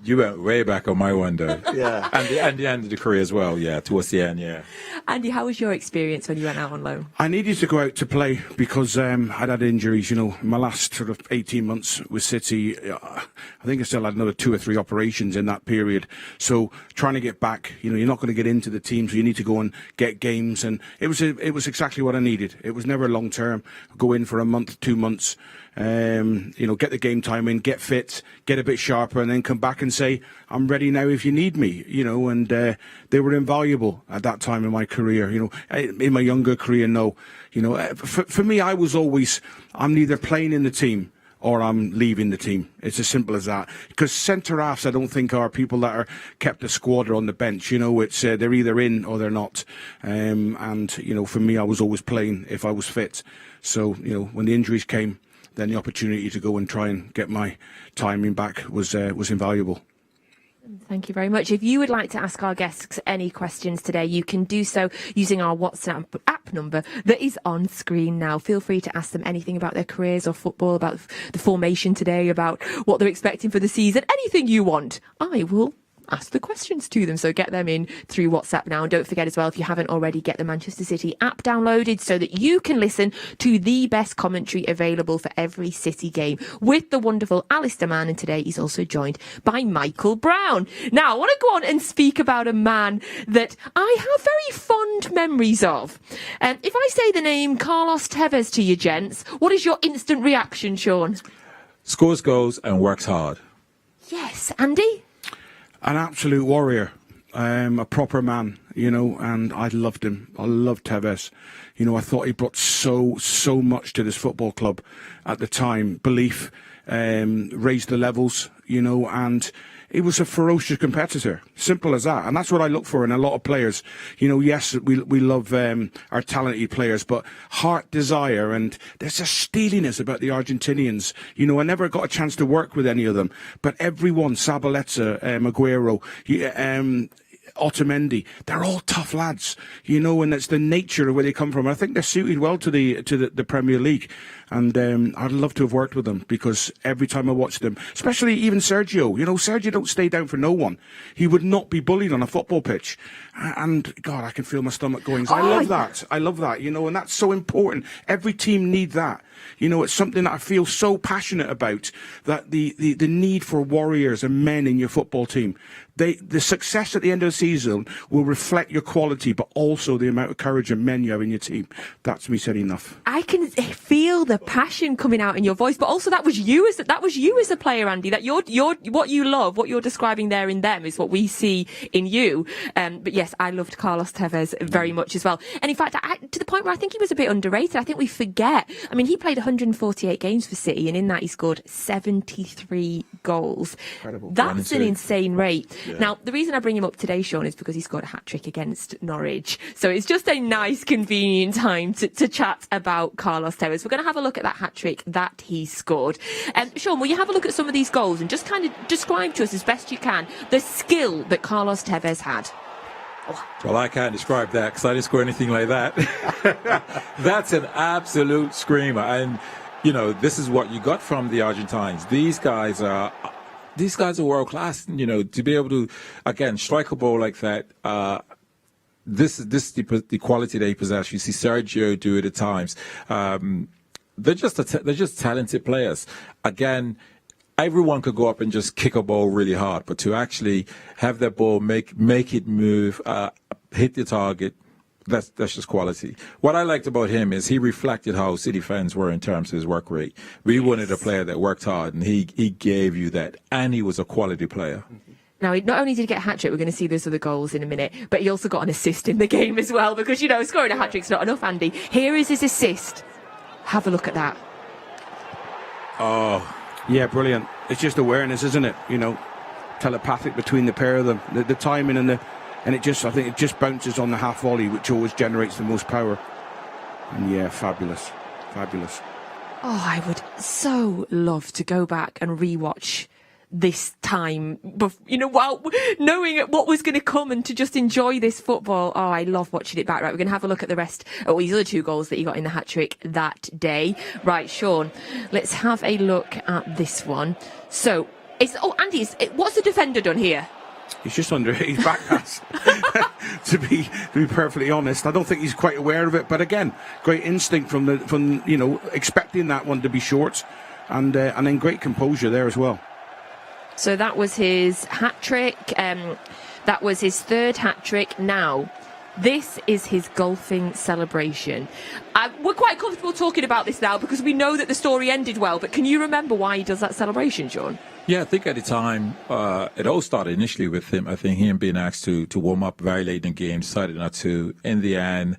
You went way back on my one, though. Yeah. And the end of the career as well, towards the end, Andy, how was your experience when you went out on loan? I needed to go out to play because I'd had injuries, my last sort of 18 months with City, I think I still had another 2 or 3 operations in that period. So trying to get back, you're not going to get into the team, so you need to go and get games. And it was exactly what I needed. It was never long term. Go in for a month, 2 months, get the game time in, get fit, get a bit sharper, and then come back and say, I'm ready now if you need me, and they were invaluable at that time in my career, in my younger career, no. For me, I was always, I'm neither playing in the team or I'm leaving the team. It's as simple as that. Because centre-halves, I don't think, are people that are kept a squad or on the bench. It's they're either in or they're not. For me, I was always playing if I was fit. So, when the injuries came, then the opportunity to go and try and get my timing back was invaluable. Thank you very much. If you would like to ask our guests any questions today, you can do so using our WhatsApp app number that is on screen now. Feel free to ask them anything about their careers or football, about the formation today, about what they're expecting for the season, anything you want. I will ask the questions to them. So get them in through WhatsApp now. And don't forget as well, if you haven't already, get the Manchester City app downloaded so that you can listen to the best commentary available for every City game with the wonderful Alistair Mann. And today he's also joined by Michael Brown. Now, I want to go on and speak about a man that I have very fond memories of. If I say the name Carlos Tevez to you, gents, what is your instant reaction, Sean? Scores goals and works hard. Yes. Andy? An absolute warrior, a proper man, and I loved him. I loved Tevez. I thought he brought so much to this football club at the time. Belief, raised the levels, and he was a ferocious competitor. Simple as that. And that's what I look for in a lot of players. Yes, we love our talented players, but heart, desire, and there's a steeliness about the Argentinians. I never got a chance to work with any of them, but everyone, Zabaleta, Aguero, Otamendi, they're all tough lads, and it's the nature of where they come from. I think they're suited well to the Premier League, and I'd love to have worked with them because every time I watch them, especially even Sergio, Sergio don't stay down for no one. He would not be bullied on a football pitch, and God, I can feel my stomach going. I love that, and that's so important. Every team need that. It's something that I feel so passionate about, that the need for warriors and men in your football team. The success at the end of the season will reflect your quality, but also the amount of courage and men you have in your team. That's me said enough. I can feel the passion coming out in your voice, but also that was you as a player, Andy. That you're what you love, what you're describing there in them is what we see in you. But yes, I loved Carlos Tevez very much as well. And in fact, to the point where I think he was a bit underrated. I think we forget. I mean, he played 148 games for City, and in that he scored 73 goals. Incredible. That's an insane rate. Yeah. Now, the reason I bring him up today, Sean, is because he scored a hat-trick against Norwich. So it's just a nice, convenient time to chat about Carlos Tevez. We're going to have a look at that hat-trick that he scored. Sean, will you have a look at some of these goals and just kind of describe to us as best you can the skill that Carlos Tevez had? Well, I can't describe that because I didn't score anything like that. That's an absolute screamer. And, this is what you got from the Argentines. These guys are world class. To be able to, again, strike a ball like that. This is the quality they possess. You see Sergio do it at times. They're just talented players. Again, everyone could go up and just kick a ball really hard, but to actually have that ball make it move, hit the target, that's just quality. What I liked about him is he reflected how City fans were in terms of his work rate. We wanted a player that worked hard, and he gave you that, and he was a quality player. Now, not only did he get a hat-trick, we're going to see those other goals in a minute, but he also got an assist in the game as well, because, scoring a hat-trick's not enough, Andy. Here is his assist. Have a look at that. Oh, yeah, brilliant. It's just awareness, isn't it? Telepathic between the pair of them. The timing and I think it just bounces on the half volley, which always generates the most power. And yeah, fabulous. Fabulous. Oh, I would so love to go back and rewatch this time, while knowing what was going to come and to just enjoy this football. Oh, I love watching it back. Right, we're going to have a look at the rest of these other 2 goals that he got in the hat-trick that day. Right, Sean, let's have a look at this one. So, Andy, what's the defender done here? He's just under his back pass. to be perfectly honest, I don't think he's quite aware of it. But again, great instinct from expecting that one to be short, and then great composure there as well. So that was his hat-trick. That was his 3rd hat-trick. Now, this is his golfing celebration. We're quite comfortable talking about this now because we know that the story ended well. But can you remember why he does that celebration, Sean? Yeah, I think at the time, it all started initially with him. I think him being asked to warm up very late in the game, decided not to. In the end,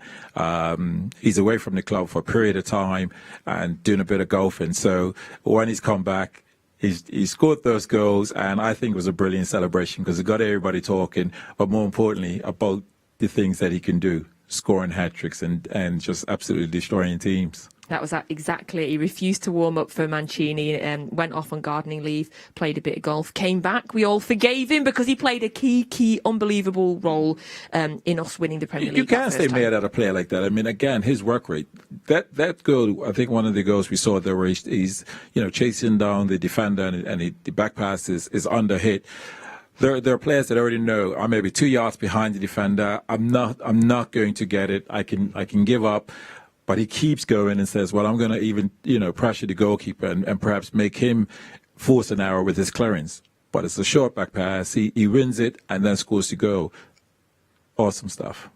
he's away from the club for a period of time and doing a bit of golfing. So when he's come back, he scored those goals, and I think it was a brilliant celebration because it got everybody talking, but more importantly, about the things that he can do, scoring hat-tricks and just absolutely destroying teams. That was exactly. He refused to warm up for Mancini and went off on gardening leave, played a bit of golf, came back. We all forgave him because he played a key, unbelievable role in us winning the Premier League. You can't stay mad at a player like that. I mean, again, his work rate. That goal, I think one of the goals we saw there where he's chasing down the defender and the back pass is under hit. There are players that already know I'm maybe 2 yards behind the defender. I'm not going to get it. I can give up. But he keeps going and says, well, I'm going to even, pressure the goalkeeper and perhaps make him force an error with his clearance. But it's a short back pass. He wins it and then scores the goal. Awesome stuff.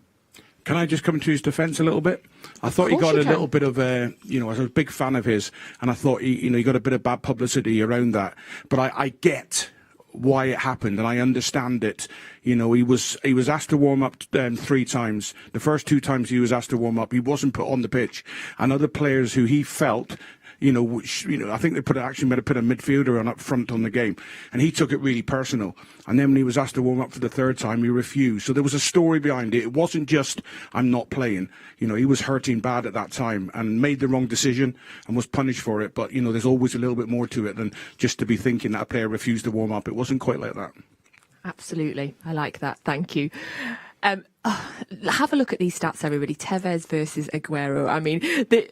Can I just come to his defence a little bit? I thought he got a little bit of I was a big fan of his, and I thought he got a bit of bad publicity around that. But I get why it happened, and I understand it. He was asked to warm up 3 times. The first 2 times he was asked to warm up, he wasn't put on the pitch, and other players who he felt, I think they actually might have put a midfielder on up front on the game, and he took it really personal. And then when he was asked to warm up for the 3rd time, he refused. So there was a story behind it. It wasn't just I'm not playing. He was hurting bad at that time and made the wrong decision and was punished for it. But there's always a little bit more to it than just to be thinking that a player refused to warm up. It wasn't quite like that. Absolutely, I like that. Thank you. Have a look at these stats, everybody. Tevez versus Aguero. I mean,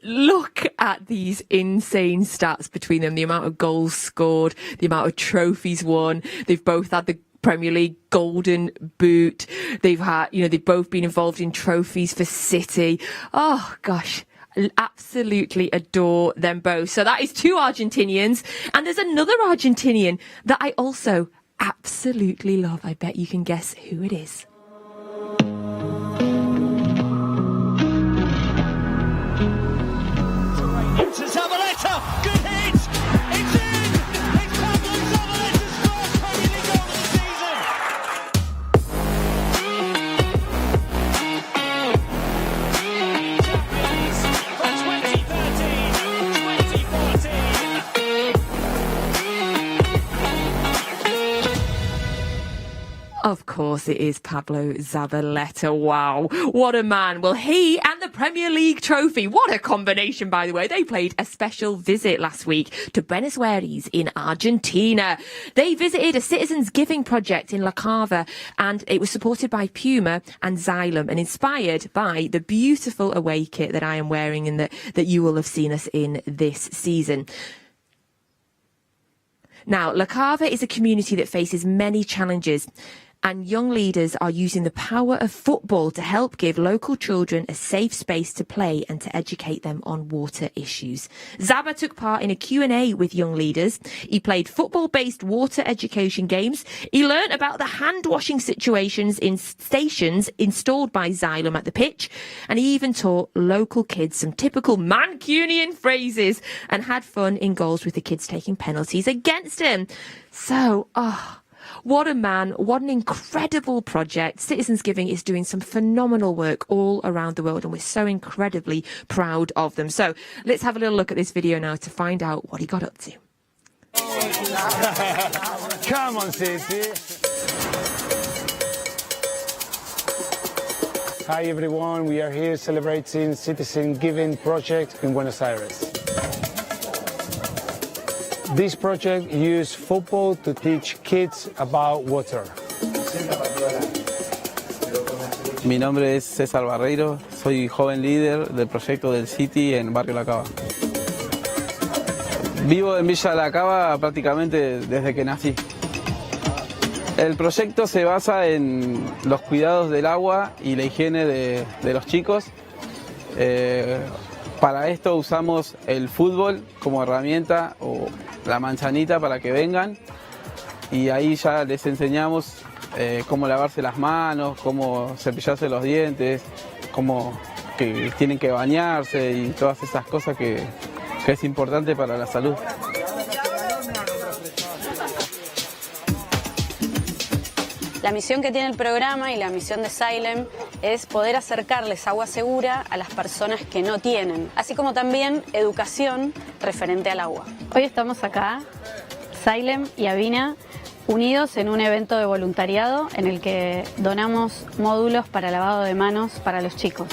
look at these insane stats between them. The amount of goals scored, the amount of trophies won. They've both had the Premier League Golden Boot. They've had, they've both been involved in trophies for City. Oh, gosh. Absolutely adore them both. So that is 2 Argentinians. And there's another Argentinian that I also absolutely love. I bet you can guess who it is. To Zabaleta, good hit, it's in, it's Pablo Zabaleta's first Premier League goal of the season. Champions for 2013-2014. Of course it is Pablo Zabaleta. Wow, what a man. Well, he and the Premier League trophy, what a combination, by the way. They played a special visit last week to Buenos Aires in Argentina. They visited a citizens giving project in La Cava, and it was supported by Puma and Xylem and inspired by the beautiful away kit that I am wearing and that you will have seen us in this season. Now, La Cava is a community that faces many challenges, and young leaders are using the power of football to help give local children a safe space to play and to educate them on water issues. Zaba took part in a Q&A with young leaders. He played football-based water education games. He learnt about the hand-washing situations in stations installed by Xylem at the pitch. And he even taught local kids some typical Mancunian phrases and had fun in goals with the kids taking penalties against him. So, what a man, what an incredible project. Citizens Giving is doing some phenomenal work all around the world, and we're so incredibly proud of them. So let's have a little look at this video now to find out what he got up to. Come on, City. Hi everyone, we are here celebrating Citizen Giving Project in Buenos Aires. This project uses football to teach kids about water. Mi nombre es César Barreiro, soy joven líder del proyecto del City en Barrio La Cava. Vivo en Villa La Cava prácticamente desde que nací. El proyecto se basa en los cuidados del agua y la higiene de los chicos. Para esto usamos el fútbol como herramienta o la manzanita para que vengan y ahí ya les enseñamos cómo lavarse las manos, cómo cepillarse los dientes, cómo que tienen que bañarse y todas esas cosas que es importante para la salud. La misión que tiene el programa y la misión de Salem es poder acercarles agua segura a las personas que no tienen, así como también educación referente al agua. Hoy estamos acá, Salem y Avina, unidos en un evento de voluntariado en el que donamos módulos para lavado de manos para los chicos.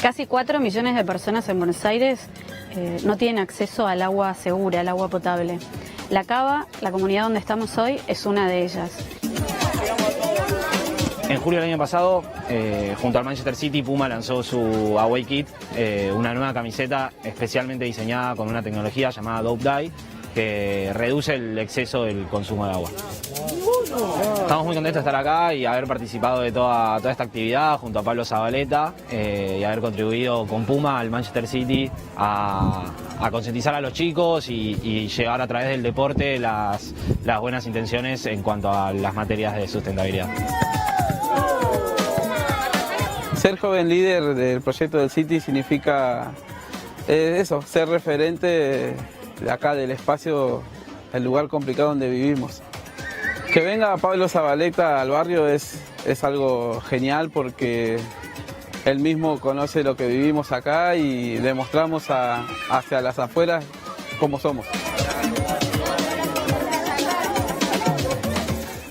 Casi 4 millones de personas en Buenos Aires no tienen acceso al agua segura, al agua potable. La Cava, la comunidad donde estamos hoy, es una de ellas. En julio del año pasado, junto al Manchester City, Puma lanzó su Away Kit, una nueva camiseta especialmente diseñada con una tecnología llamada Dope Dye, que reduce el exceso del consumo de agua. Estamos muy contentos de estar acá y haber participado de toda esta actividad junto a Pablo Zabaleta y haber contribuido con Puma al Manchester City a concientizar a los chicos y llevar a través del deporte las buenas intenciones en cuanto a las materias de sustentabilidad. Ser joven líder del proyecto del City significa eso, ser referente de acá del espacio, el lugar complicado donde vivimos. Que venga Pablo Zabaleta al barrio es algo genial porque él mismo conoce lo que vivimos acá y demostramos hacia las afueras cómo somos.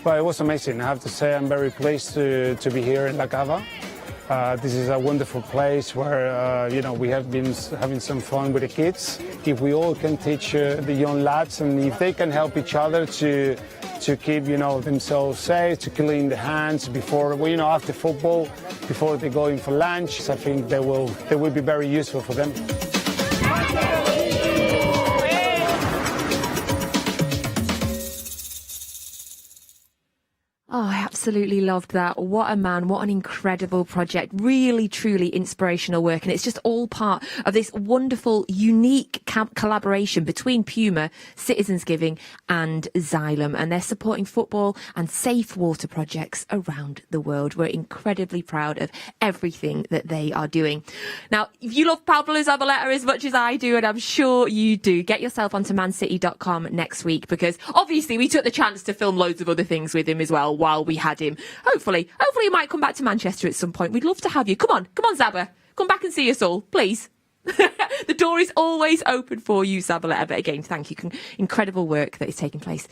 Well, it was amazing. I have to say I'm very pleased to be here in La Cava. This is a wonderful place where we have been having some fun with the kids. If we all can teach the young lads and if they can help each other to keep themselves safe, to clean the hands before after football, before they go in for lunch, I think they will be very useful for them. Oh, I absolutely loved that. What a man. What an incredible project. Really, truly inspirational work. And it's just all part of this wonderful, unique collaboration between Puma, Citizens Giving and Xylem. And they're supporting football and safe water projects around the world. We're incredibly proud of everything that they are doing. Now, if you love Pablo Zabaleta as much as I do, and I'm sure you do, get yourself onto mancity.com next week because obviously we took the chance to film loads of other things with him as well while we had him. Hopefully he might come back to Manchester at some point. We'd love to have you. Come on, Zaba. Come back and see us all, please. The door is always open for you, Zabaleta. But again, thank you. Incredible work that is taking place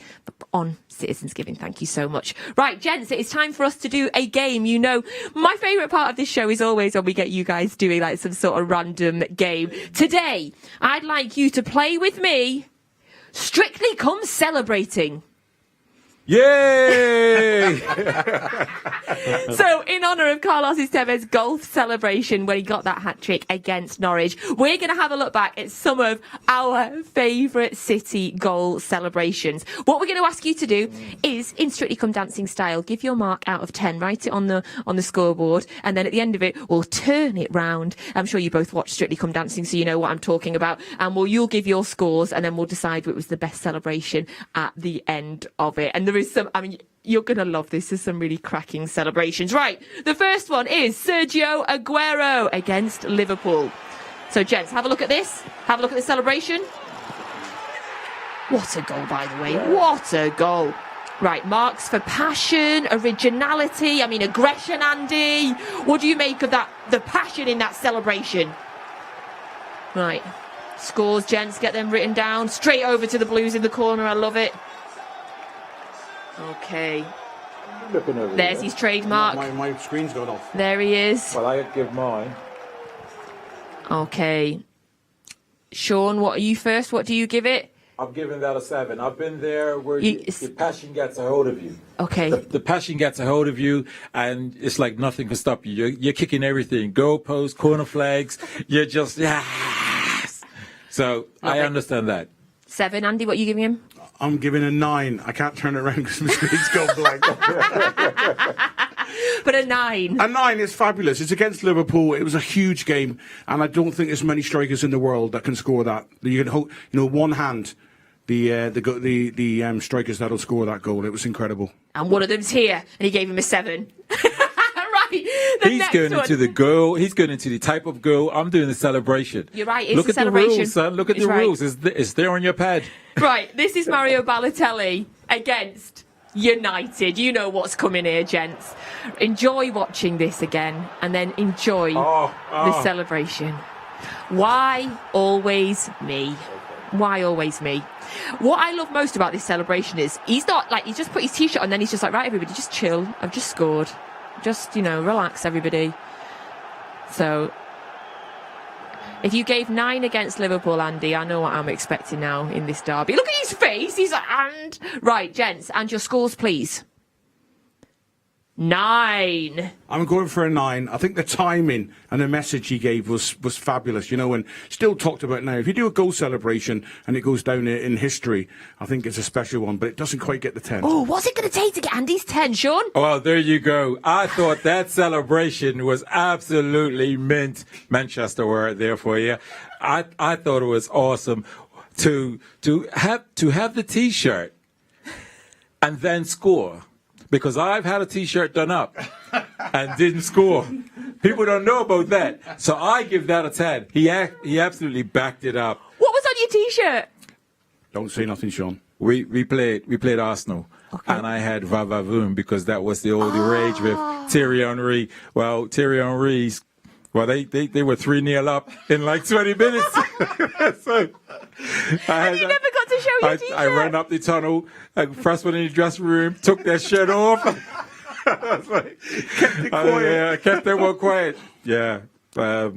on Citizens Giving. Thank you so much. Right, gents, it is time for us to do a game. You know, my favourite part of this show is always when we get you guys doing like some sort of random game. Today, I'd like you to play with me Strictly Come Celebrating. Yay! So, in honour of Carlos's Tevez golf celebration when he got that hat-trick against Norwich, we're going to have a look back at some of our favourite City goal celebrations. What we're going to ask you to do is, in Strictly Come Dancing style, give your mark out of 10, write it on the scoreboard, and then at the end of it, we'll turn it round. I'm sure you both watched Strictly Come Dancing, so you know what I'm talking about. And you'll give your scores, and then we'll decide what was the best celebration at the end of it. And there is some, you're going to love this. There's some really cracking celebrations. Right, the first one is Sergio Aguero against Liverpool. So, gents, have a look at this. Have a look at the celebration. What a goal, by the way. What a goal. Right, marks for passion, originality, aggression, Andy. What do you make of that, the passion in that celebration? Right, scores, gents, get them written down. Straight over to the Blues in the corner. I love it. Okay. flipping over There's here. his trademark. My screen's gone off. There he is. Well, I give mine. Okay. Sean, what are you first? What do you give it? I'm giving that a 7. I've been there where the passion gets a hold of you. Okay. The passion gets a hold of you, and it's like nothing can stop you. You're kicking everything. Goal posts, corner flags. You're just, yes. So I understand that. 7. Andy, what are you giving him? I'm giving a 9. I can't turn it around because my screen's gone blank. But a 9. A 9 is fabulous. It's against Liverpool. It was a huge game, and I don't think there's many strikers in the world that can score that. You can hold, one hand, the strikers that'll score that goal. It was incredible. And one of them's here, and he gave him a 7. Right. He's going into the goal. He's going into the type of goal. I'm doing the celebration. You're right. It's Look a at celebration. the rules, son. Look at the rules. It's there on your pad. Right. This is Mario Balotelli against United. You know what's coming here, gents. Enjoy watching this again, and then enjoy the celebration. Why always me? Why always me? What I love most about this celebration is he's not like, he just put his t-shirt on, then he's just like, right, everybody, just chill. I've just scored. Just, relax, everybody. So, if you gave 9 against Liverpool, Andy, I know what I'm expecting now in this derby. Look at his face. He's like, and... Right, gents, and your scores, please. 9. I'm going for a 9. I think the timing and the message he gave was fabulous, and still talked about now. If you do a goal celebration and it goes down in history, I think it's a special one, but it doesn't quite get the 10. Oh, what's it going to take to get Andy's 10, Sean? Well, there you go. I thought that celebration was absolutely mint. Manchester word there for you. I thought it was awesome to have the T-shirt and then score. Because I've had a T-shirt done up and didn't score. People don't know about that. So I give that a 10. He absolutely backed it up. What was on your T-shirt? Don't say nothing, Sean. We played Arsenal. Okay. And I had Va-Va-Voom because that was the old rage with Thierry Henry. Well, Thierry Henry's... Well, they were 3-0 up in like 20 minutes. So, and you never got to show your T-shirt? I ran up the tunnel, first one in the dressing room, took that shirt off. Kept it quiet. Yeah, kept that one quiet. Yeah. But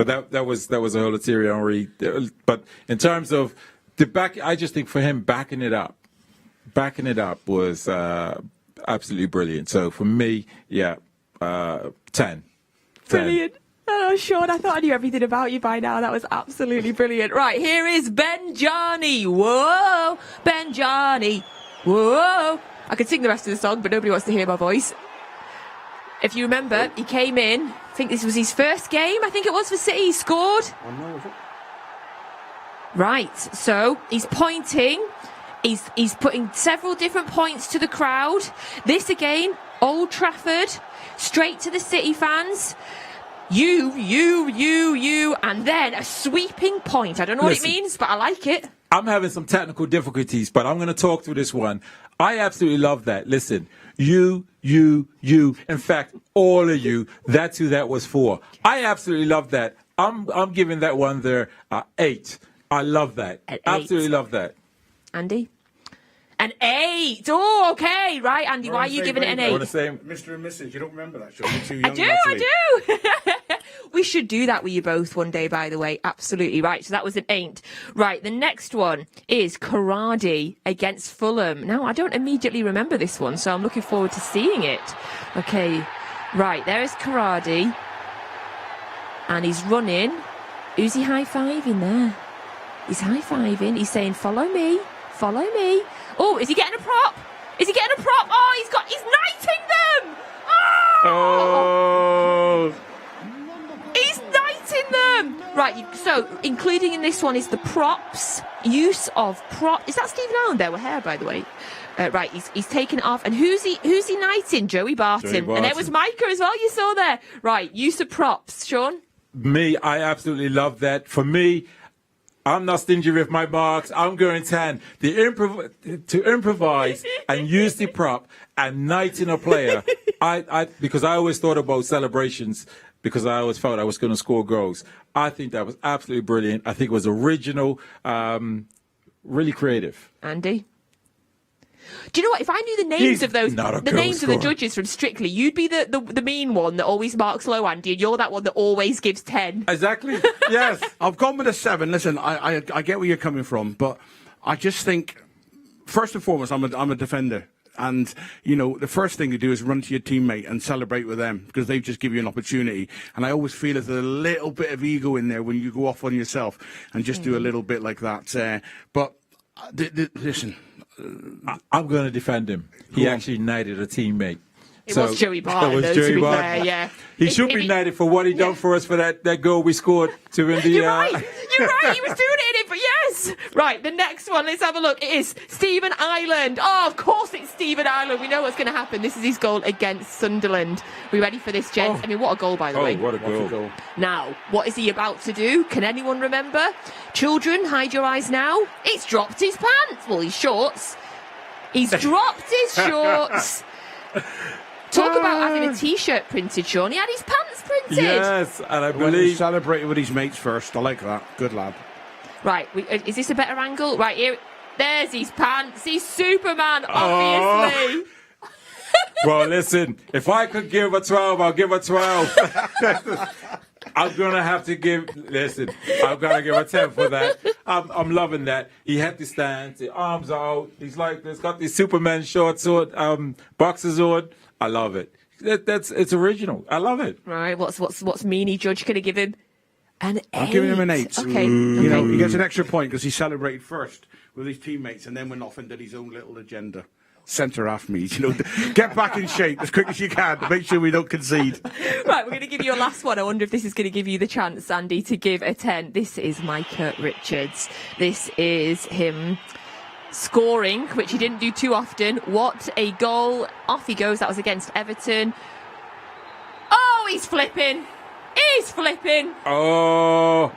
that was a whole of Thierry Henry. But in terms of the back, I just think for him backing it up was absolutely brilliant. So for me, 10. Brilliant. Oh, Sean, I thought I knew everything about you by now. That was absolutely brilliant. Right, here is Benjani. Whoa, Benjani. Whoa. I could sing the rest of the song, but nobody wants to hear my voice. If you remember, he came in. I think this was his first game. I think it was for City. He scored. Right, so he's pointing. He's putting several different points to the crowd. This again, Old Trafford, straight to the City fans. You, and then a sweeping point. I don't know what it means, but I like it. I'm having some technical difficulties, but I'm going to talk through this one. I absolutely love that. Listen, you. In fact, all of you. That's who that was for. I absolutely love that. I'm giving that one there 8. I love that. Absolutely love that. Andy? An 8. Oh, okay. Right, Andy, why are you giving it an 8? Mr. and Mrs. You don't remember that show? You're too young. I do. We should do that with you both one day, by the way. Absolutely right. So that was an 8. Right, the next one is Karadi against Fulham. Now, I don't immediately remember this one, so I'm looking forward to seeing it. Okay, right, there is Karadi. And he's running. Who's he high-fiving there? He's high-fiving. He's saying, follow me. Follow me. Oh, is he getting a prop? Is he getting a prop? Oh, he's knighting them! Oh! He's knighting them! Right, so including in this one is the props. Use of prop. Is that Stephen Allen there with hair, by the way? Right, he's taken it off. And who's he knighting? Joey Barton. And there was Micah as well, you saw there. Right, use of props. Sean? Me, I absolutely love that. For me, I'm not stingy with my marks. I'm going 10. To improvise and use the prop and knighting a player. Because I always thought about celebrations because I always felt I was going to score goals. I think that was absolutely brilliant. I think it was original, really creative. Andy? Do you know what? If I knew the names of those, not a the goal names of the scorer. judges from Strictly, you'd be the mean one that always marks low, Andy, and you're that one that always gives 10. Exactly. Yes. I've gone with a 7. Listen, I get where you're coming from, but I just think, first and foremost, I'm a defender. And, you know, the first thing to do is run to your teammate and celebrate with them because they've just given you an opportunity. And I always feel there's a little bit of ego in there when you go off on yourself and just do a little bit like that. But listen, I'm going to defend him. He actually knighted a teammate. It was Joey Barton, though, to be fair, yeah. He should be knighted for what he done for us for that goal we scored to win the... You're right, he was doing it, but yes. Right, the next one, let's have a look. It is Stephen Ireland. Oh, of course it's Stephen Ireland. We know what's going to happen. This is his goal against Sunderland. Are we ready for this, gents? I mean, what a goal, by the way. What a goal. Now, what is he about to do? Can anyone remember? Children, hide your eyes now. He's dropped his pants. Well, his shorts. He's dropped his shorts. Talk about having a T-shirt printed, Sean. He had his pants printed. Yes, and I when he believe... celebrated with his mates first. I like that. Good lad. Right, is this a better angle? Right, here, there's his pants. He's Superman, obviously. Well, listen, if I could give a 12, I'll give a 12. I'm going to have to give... Listen, I've got to give a 10 for that. I'm loving that. He had the stance, the arms out. He's like this, got these Superman shorts on, boxers on. I love it. It's original. I love it. Right, what's Meanie Judge going to give him? An 8. I'm giving him an 8. Okay. You know, he gets an extra point because he celebrated first with his teammates and then went off and did his own little agenda. Centre half me, you know, get back in shape as quick as you can to make sure we don't concede. Right, we're going to give you a last one. I wonder if this is going to give you the chance, Andy, to give a 10. This is Micah Richards. This is him scoring, which he didn't do too often. What a goal. Off he goes. That was against Everton. Oh, he's flipping. He's flipping. Oh,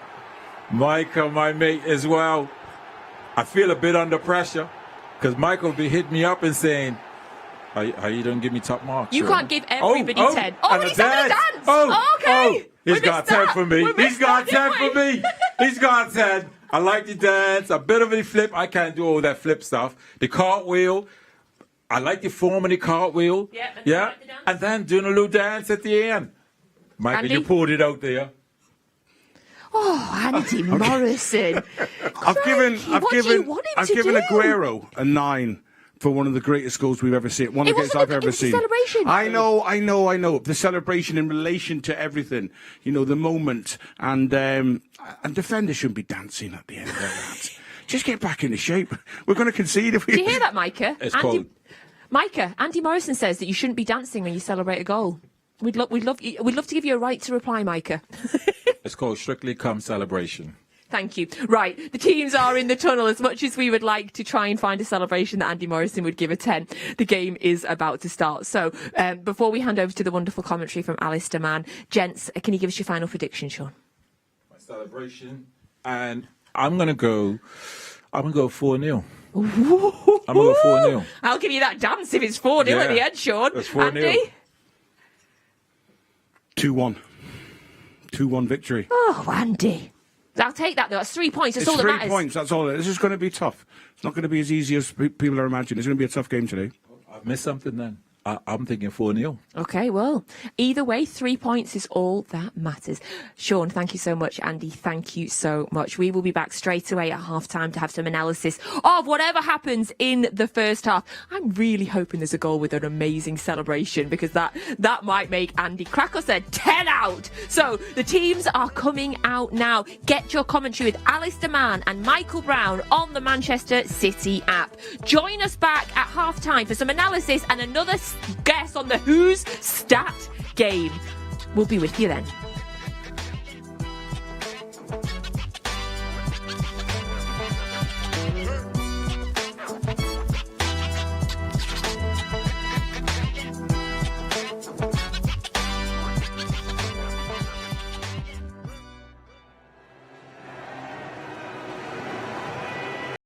Micah, my mate as well. I feel a bit under pressure. Because Michael be hitting me up and saying, how you don't give me top marks? You can't give everybody 10. Oh, and he's having a dance. Okay. He's got 10 for me. He's got 10 for me. He's got 10. I like the dance. A bit of a flip. I can't do all that flip stuff. The cartwheel. I like the form of the cartwheel. Yeah. And then doing a little dance at the end. Michael, Andy? you pulled it out there. Oh, Andy Morrison. I've given do? Aguero a 9 for one of the greatest goals we've ever seen. One of the greatest I've ever seen. Celebration. I know. The celebration in relation to everything. You know, the moment. And defenders shouldn't be dancing at the end of that. Just get back into shape. We're going to concede if we... Do you hear that, Micah? Micah, Andy Morrison says that you shouldn't be dancing when you celebrate a goal. We'd love to give you a right to reply, Micah. It's called Strictly Come Celebration. Thank you. Right, the teams are in the tunnel. As much as we would like to try and find a celebration that Andy Morrison would give a 10, the game is about to start. So before we hand over to the wonderful commentary from Alistair Mann, gents, can you give us your final prediction, Sean? My celebration, and I'm going to go 4-0. I'm going to go 4-0. I'll give you that dance if it's 4-0 at the end, Sean. That's 4-0. Andy? 2-1. 2-1 victory. Oh, Andy. I'll take that, though. That's 3 points. That's all that matters. 3 points, that's all. This is going to be tough. It's not going to be as easy as people are imagining. It's going to be a tough game today. I've missed something then. I'm thinking 4-0. Okay, well, either way, 3 points is all that matters. Sean, thank you so much. Andy, thank you so much. We will be back straight away at half-time to have some analysis of whatever happens in the first half. I'm really hoping there's a goal with an amazing celebration because that might make Andy Crackle said 10 out. So the teams are coming out now. Get your commentary with Alistair Mann and Michael Brown on the Manchester City app. Join us back at half-time for some analysis and another guess on the Who's Stat game. We'll be with you then.